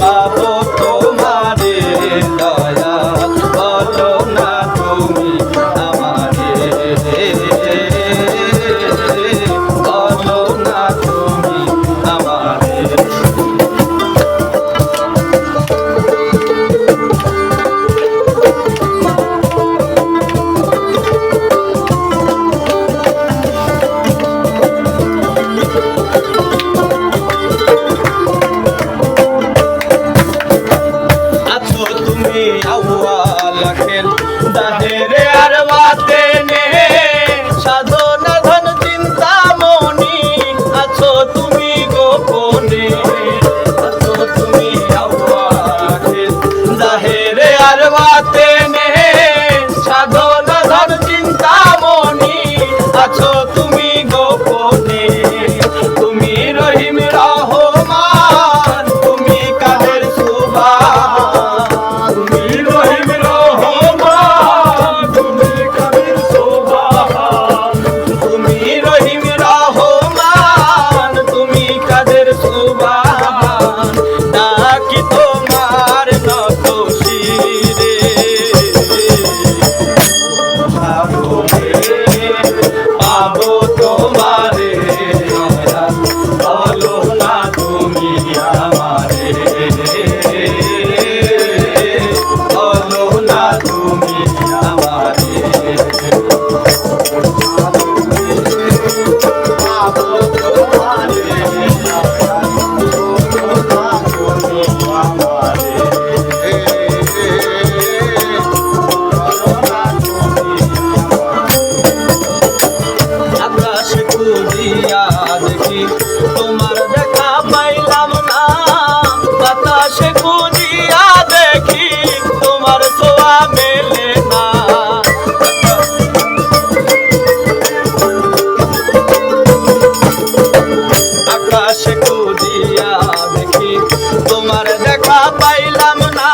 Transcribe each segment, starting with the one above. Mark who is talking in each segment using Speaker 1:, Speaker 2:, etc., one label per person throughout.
Speaker 1: পাবো তোমারে দয়া বলো না তুমি আমারে বলো না তুমি আমারে দাহেরে আর বাতে নে সাধনা ধন চিন্তা মনি আছো তুমি গোপনে আছো তুমি আওয়াজে দাহেরে আর বাতে নে সাধনা ধন চিন্তা মনি আছো তুমি গোপনে তুমি রহিম রহমান তুমি কাদের সুবহান তুমি রহিম পাবো তোমারে বলো না তুমি আমারে বলো না তুমি আমারে পাবো তোমারে দেখি তোমার দেখা পাইলাম না বাতাসে খুঁজিয়া দেখি তোমার ছোঁয়া মেলে না আকাশে খুঁজিয়া দেখি তোমার দেখা পাইলাম না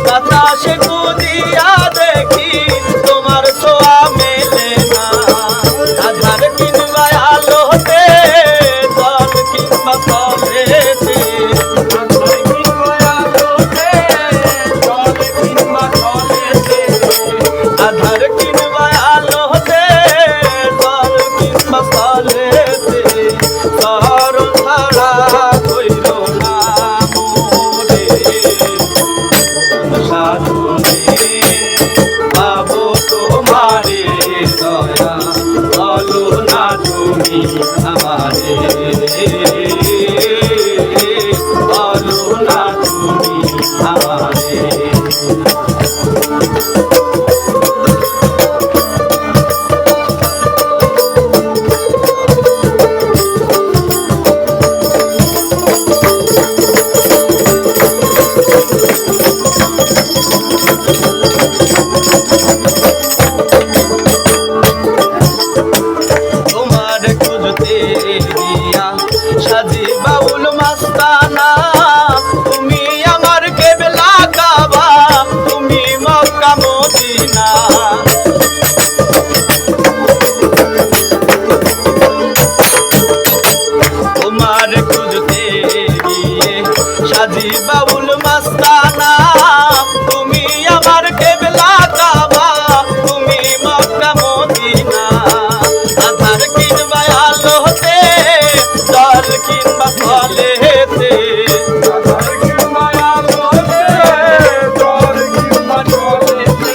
Speaker 1: বাতাসে খুঁজিয়া দেখি তোমার ছোঁয়া মেলে না আধার কিনবা আলোতে জল কিংবা ফলেতে আধার কিনবা আলোতে জল কিংবা ফলেতে আধার কিনবা আলোতে জল কিংবা ফলেতে সরল ছাড়া কইল না মোরে সাধনে পাবো তোমারে দয়া বলো না তুমি আমারে বলো না তুমি আমারে সাজি বাউল মাস্তানা তুমি আমার কেবলা কাবা তুমি মক্কা মদিনা তোমার খুঁজতে গিয়ে সাজি বাউল মাস্তানা তুমি আমার কেবলা কাবা তুমি মক্কা মদিনা আধার কিনবা আলোতে জল কিংবা ফলেতে আধার কিনবা আলোতে জল কিংবা ফলেতে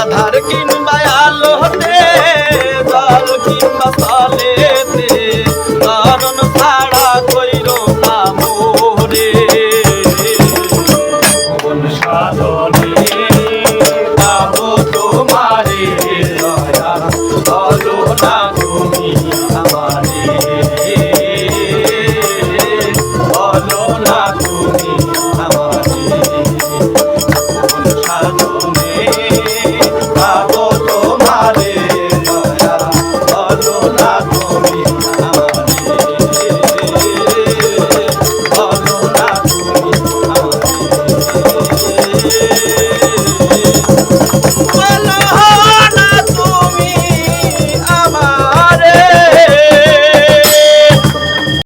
Speaker 1: আধার কিনবা আলোতে জল কিংবা ফলেতে কারণ ছাড়া